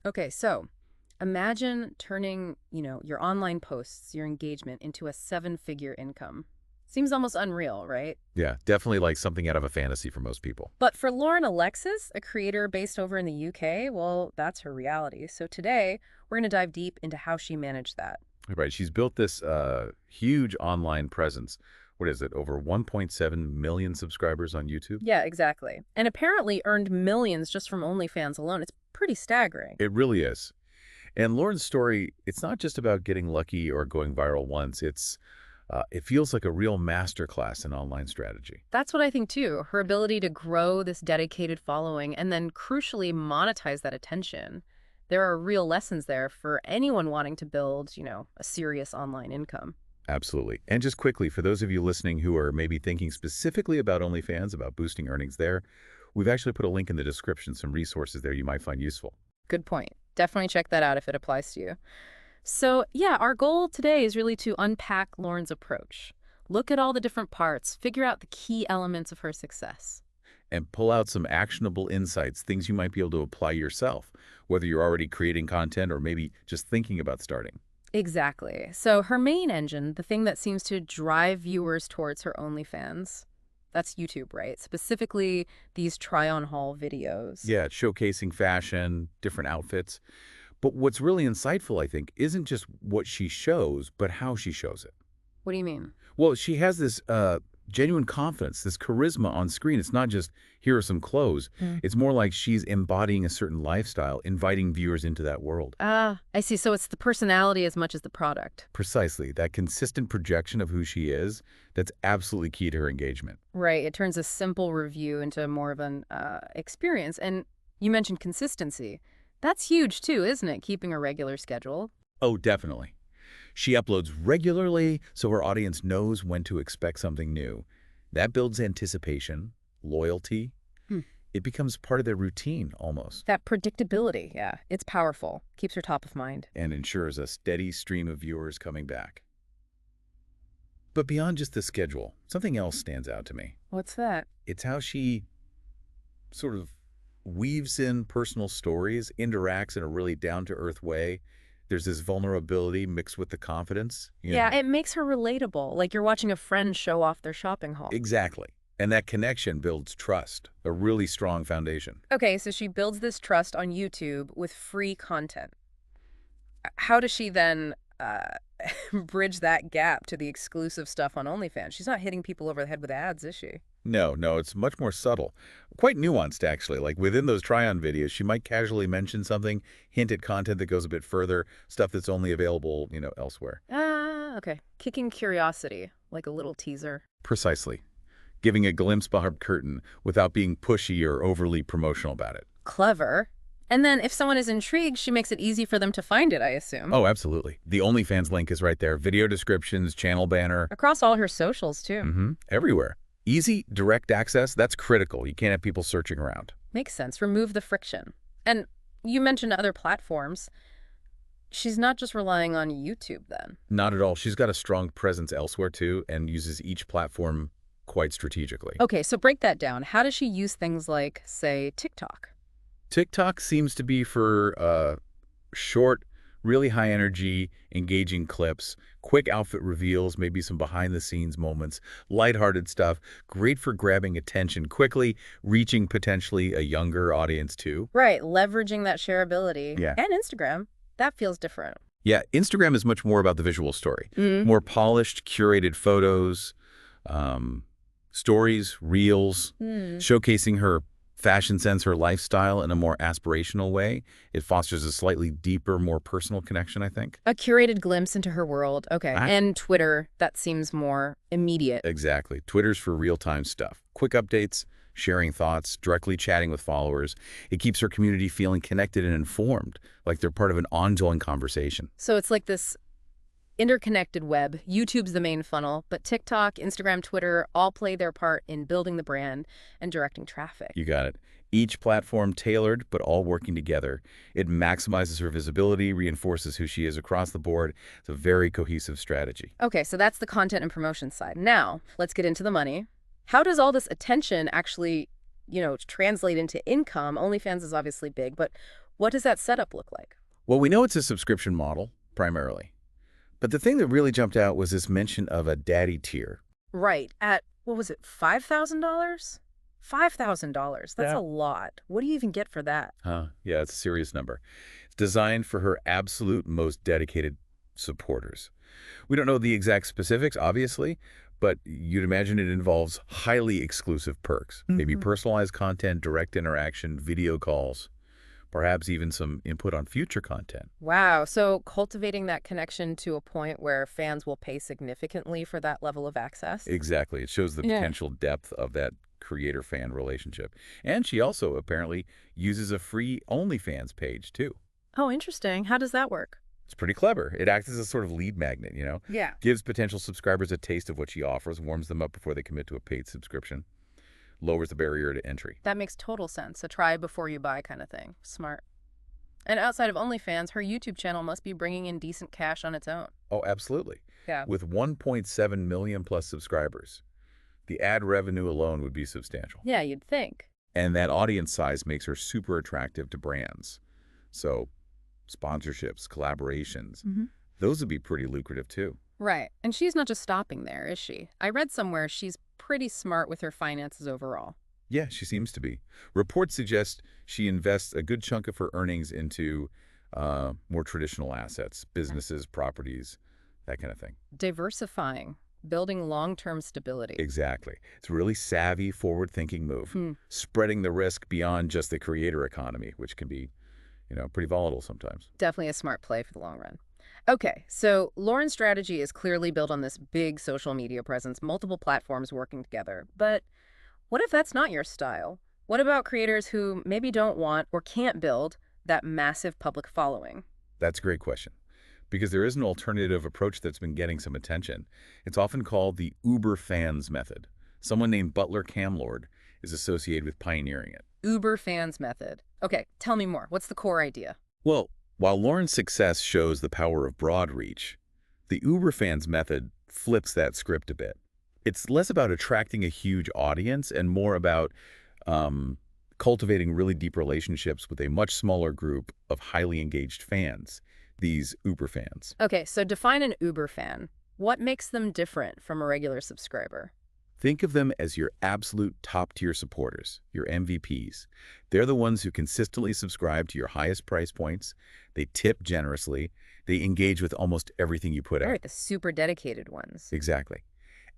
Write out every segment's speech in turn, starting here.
Okay, so imagine turning, your online posts, your engagement into a seven-figure income. Seems almost unreal, right? Yeah, definitely like something out of a fantasy for most people. But for Lauren Alexis, a creator based over in the UK, well, that's her reality. So today, we're going to dive deep into how she managed that. Right. She's built this huge online presence. What is it? Over 1.7 million subscribers on YouTube? Yeah, exactly. And apparently earned millions just from OnlyFans alone. It's pretty staggering. It really is. And Lauren's story, it's not just about getting lucky or going viral once. It feels like a real masterclass in online strategy. That's what I think too. Her ability to grow this dedicated following and then crucially monetize that attention. There are real lessons there for anyone wanting to build, a serious online income. Absolutely. And just quickly, for those of you listening who are maybe thinking specifically about OnlyFans, about boosting earnings there, we've actually put a link in the description, some resources there you might find useful. Good point. Definitely check that out if it applies to you. So, yeah, our goal today is really to unpack Lauren's approach. Look at all the different parts, figure out the key elements of her success. And pull out some actionable insights, things you might be able to apply yourself, whether you're already creating content or maybe just thinking about starting. Exactly. So her main engine, the thing that seems to drive viewers towards her OnlyFans, that's YouTube, right? Specifically, these try-on haul videos. Yeah, it's showcasing fashion, different outfits. But what's really insightful, I think, isn't just what she shows, but how she shows it. What do you mean? Well, she has this genuine confidence, this charisma on screen. It's not just, here are some clothes. It's more like she's embodying a certain lifestyle, inviting viewers into that world. Ah, I see. So it's the personality as much as the product. Precisely. That consistent projection of who she is, that's absolutely key to her engagement. Right. It turns a simple review into more of an experience. And you mentioned consistency. That's huge too, isn't it? Keeping a regular schedule. Oh, definitely. She uploads regularly so her audience knows when to expect something new. That builds anticipation, loyalty. It becomes part of their routine almost. That predictability, yeah, it's powerful. Keeps her top of mind. And ensures a steady stream of viewers coming back. But beyond just the schedule, something else stands out to me. What's that? It's how she sort of weaves in personal stories, interacts in a really down-to-earth way. There's this vulnerability mixed with the confidence. Yeah, it makes her relatable, like you're watching a friend show off their shopping haul. Exactly. And that connection builds trust, a really strong foundation. Okay, so she builds this trust on YouTube with free content. How does she then bridge that gap to the exclusive stuff on OnlyFans? She's not hitting people over the head with ads, is she? No, it's much more subtle. Quite nuanced, actually. Like within those try-on videos, she might casually mention something, hint at content that goes a bit further, stuff that's only available, elsewhere. Ah, okay. Kicking curiosity, like a little teaser. Precisely. Giving a glimpse behind the curtain without being pushy or overly promotional about it. Clever. And then if someone is intrigued, she makes it easy for them to find it, I assume. Oh, absolutely. The OnlyFans link is right there. Video descriptions, channel banner. Across all her socials, too. Everywhere. Easy, direct access, that's critical. You can't have people searching around. Makes sense. Remove the friction. And you mentioned other platforms. She's not just relying on YouTube, then. Not at all. She's got a strong presence elsewhere, too, and uses each platform quite strategically. Okay, so break that down. How does she use things like, say, TikTok? TikTok seems to be for short, really high energy, engaging clips, quick outfit reveals, maybe some behind-the-scenes moments, lighthearted stuff, great for grabbing attention quickly, reaching potentially a younger audience too. Right, leveraging that shareability. Yeah. And Instagram. That feels different. Yeah, Instagram is much more about the visual story. More polished, curated photos, stories, reels, showcasing her fashion sense, her lifestyle in a more aspirational way. It fosters a slightly deeper, more personal connection, I think. A curated glimpse into her world. Okay. And Twitter, that seems more immediate. Exactly. Twitter's for real-time stuff. Quick updates, sharing thoughts, directly chatting with followers. It keeps her community feeling connected and informed, like they're part of an ongoing conversation. So it's like this interconnected web. YouTube's the main funnel, but TikTok, Instagram, Twitter all play their part in building the brand and directing traffic. You got it. Each platform tailored, but all working together. It maximizes her visibility, reinforces who she is across the board. It's a very cohesive strategy. Okay, so that's the content and promotion side. Now, let's get into the money. How does all this attention actually, translate into income? OnlyFans is obviously big, but What does that setup look like? Well, we know it's a subscription model, primarily. But the thing that really jumped out was this mention of a daddy tier. Right. At, what was it, $5,000? $5,000. That's Yeah. a lot. What do you even get for that? Yeah, it's a serious number. It's designed for her absolute most dedicated supporters. We don't know the exact specifics, obviously, but you'd imagine it involves highly exclusive perks, maybe Mhm. personalized content, direct interaction, video calls, perhaps even some input on future content. Wow. So cultivating that connection to a point where fans will pay significantly for that level of access? Exactly. It shows the Yeah. potential depth of that creator-fan relationship. And she also apparently uses a free OnlyFans page, too. Oh, interesting. How does that work? It's pretty clever. It acts as a sort of lead magnet, Yeah. gives potential subscribers a taste of what she offers, warms them up before they commit to a paid subscription, lowers the barrier to entry. That makes total sense. A try before you buy kind of thing. Smart. And outside of OnlyFans, her YouTube channel must be bringing in decent cash on its own. Oh, absolutely. Yeah. With 1.7 million plus subscribers, the ad revenue alone would be substantial. Yeah, you'd think. And that audience size makes her super attractive to brands. So sponsorships, collaborations, those would be pretty lucrative too. Right. And she's not just stopping there, is she? I read somewhere she's pretty smart with her finances overall. Yeah, she seems to be. Reports suggest she invests a good chunk of her earnings into more traditional assets, businesses, properties, that kind of thing. Diversifying, building long-term stability. Exactly. It's a really savvy, forward-thinking move, Hmm. spreading the risk beyond just the creator economy, which can be, pretty volatile sometimes. Definitely a smart play for the long run. Okay, so Lauren's strategy is clearly built on this big social media presence, multiple platforms working together. But what if that's not your style? What about creators who maybe don't want or can't build that massive public following? That's a great question. Because there is an alternative approach that's been getting some attention. It's often called the Uber fans method. Someone named Buttler Camlord is associated with pioneering it. Uber fans method. Okay, tell me more. What's the core idea? Well, while Lauren's success shows the power of broad reach, the Uber fans method flips that script a bit. It's less about attracting a huge audience and more about cultivating really deep relationships with a much smaller group of highly engaged fans, these Uber fans. Okay, so define an Uber fan. What makes them different from a regular subscriber? Think of them as your absolute top-tier supporters, your MVPs. They're the ones who consistently subscribe to your highest price points. They tip generously. They engage with almost everything you put All out. right, the super dedicated ones. Exactly.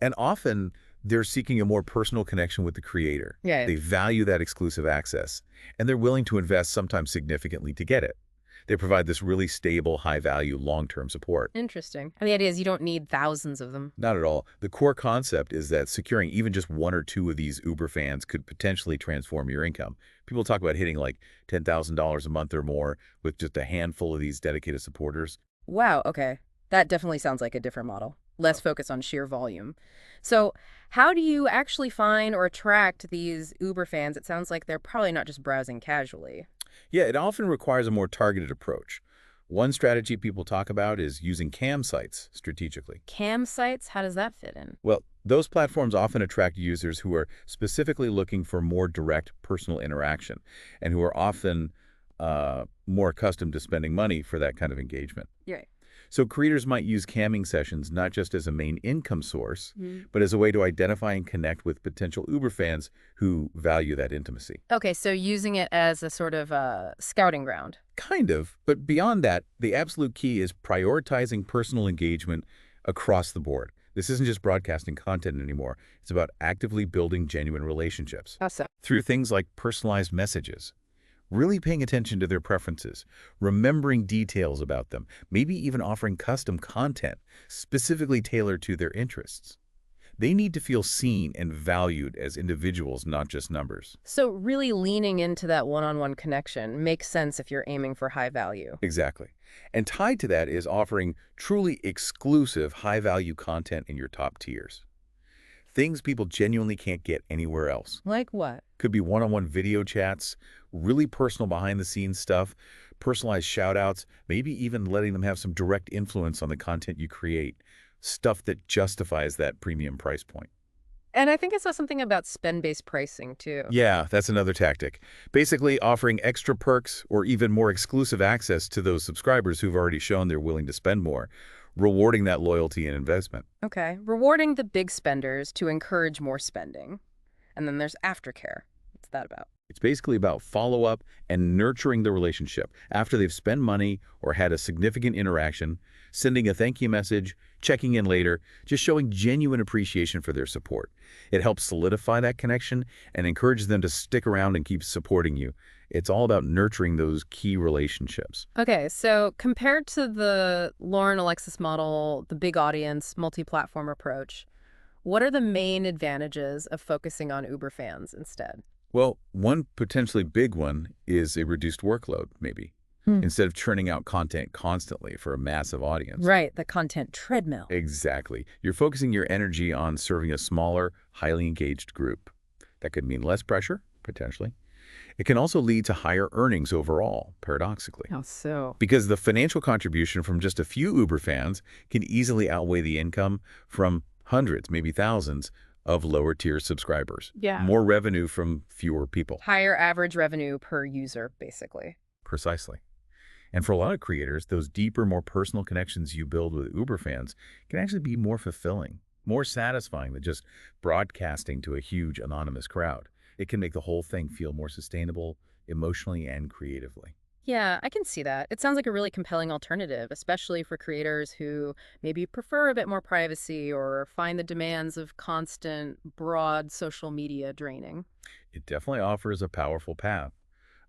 And often, they're seeking a more personal connection with the creator. Yeah. They value that exclusive access, and they're willing to invest sometimes significantly to get it. They provide this really stable, high-value, long-term support. Interesting. And the idea is you don't need thousands of them. Not at all. The core concept is that securing even just one or two of these Uber fans could potentially transform your income. People talk about hitting like $10,000 a month or more with just a handful of these dedicated supporters. Wow, okay. That definitely sounds like a different model. Less focus on sheer volume. So how do you actually find or attract these Uber fans? It sounds like they're probably not just browsing casually. Yeah, it often requires a more targeted approach. One strategy people talk about is using cam sites strategically. Cam sites, how does that fit in? Well, those platforms often attract users who are specifically looking for more direct personal interaction and who are often more accustomed to spending money for that kind of engagement. Yeah. So creators might use camming sessions not just as a main income source, but as a way to identify and connect with potential Uber fans who value that intimacy. Okay, so using it as a sort of scouting ground. Kind of, but beyond that, the absolute key is prioritizing personal engagement across the board. This isn't just broadcasting content anymore. It's about actively building genuine relationships Awesome. through things like personalized messages, really paying attention to their preferences, remembering details about them, maybe even offering custom content specifically tailored to their interests. They need to feel seen and valued as individuals, not just numbers. So really leaning into that one-on-one connection makes sense if you're aiming for high value. Exactly. And tied to that is offering truly exclusive, high-value content in your top tiers. Things people genuinely can't get anywhere else. Like what? Could be one-on-one video chats, really personal behind-the-scenes stuff, personalized shout-outs, maybe even letting them have some direct influence on the content you create, stuff that justifies that premium price point. And I think I saw something about spend-based pricing, too. Yeah, that's another tactic. Basically offering extra perks or even more exclusive access to those subscribers who've already shown they're willing to spend more, rewarding that loyalty and investment. Okay, rewarding the big spenders to encourage more spending. And then there's aftercare. What's that about? It's basically about follow-up and nurturing the relationship after they've spent money or had a significant interaction, sending a thank you message, checking in later, just showing genuine appreciation for their support. It helps solidify that connection and encourages them to stick around and keep supporting you. It's all about nurturing those key relationships. Okay, so compared to the Lauren Alexis model, the big audience, multi-platform approach, what are the main advantages of focusing on Uber fans instead? Well, one potentially big one is a reduced workload, maybe, instead of churning out content constantly for a massive audience. Right, the content treadmill. Exactly. You're focusing your energy on serving a smaller, highly engaged group. That could mean less pressure, potentially. It can also lead to higher earnings overall, paradoxically, How so? because the financial contribution from just a few Uber fans can easily outweigh the income from hundreds, maybe thousands, of lower-tier subscribers. Yeah. More revenue from fewer people. Higher average revenue per user, basically. Precisely. And for a lot of creators, those deeper, more personal connections you build with Uber fans can actually be more fulfilling, more satisfying than just broadcasting to a huge anonymous crowd. It can make the whole thing feel more sustainable, emotionally and creatively. Yeah, I can see that. It sounds like a really compelling alternative, especially for creators who maybe prefer a bit more privacy or find the demands of constant, broad social media draining. It definitely offers a powerful path,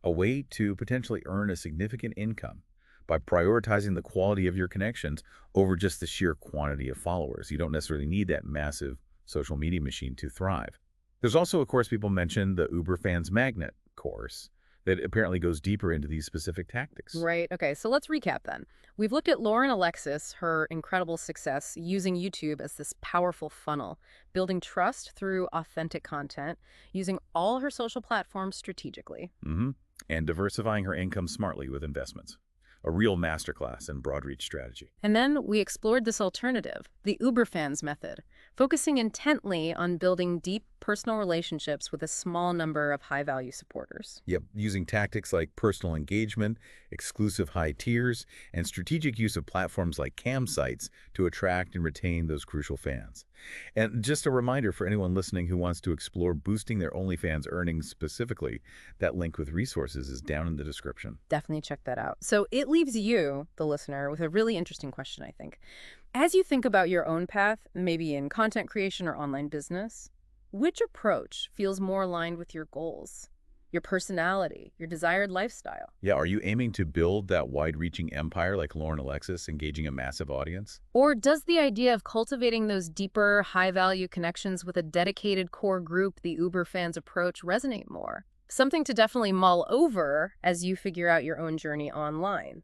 a way to potentially earn a significant income by prioritizing the quality of your connections over just the sheer quantity of followers. You don't necessarily need that massive social media machine to thrive. There's also, of course, people mention the Uber Fans Magnet course that apparently goes deeper into these specific tactics. Right. Okay. So let's recap then. We've looked at Lauren Alexis, her incredible success using YouTube as this powerful funnel, building trust through authentic content, using all her social platforms strategically. And diversifying her income smartly with investments. A real masterclass in broad reach strategy. And then we explored this alternative, the Uber fans method, focusing intently on building deep personal relationships with a small number of high-value supporters. Yep, using tactics like personal engagement, exclusive high tiers, and strategic use of platforms like cam sites to attract and retain those crucial fans. And just a reminder for anyone listening who wants to explore boosting their OnlyFans earnings specifically, that link with resources is down in the description. Definitely check that out. So it leaves you, the listener, with a really interesting question, I think. As you think about your own path, maybe in content creation or online business, which approach feels more aligned with your goals, your personality, your desired lifestyle? Yeah, are you aiming to build that wide-reaching empire like Lauren Alexis, engaging a massive audience? Or does the idea of cultivating those deeper, high-value connections with a dedicated core group, the Uber fans approach, resonate more? Something to definitely mull over as you figure out your own journey online.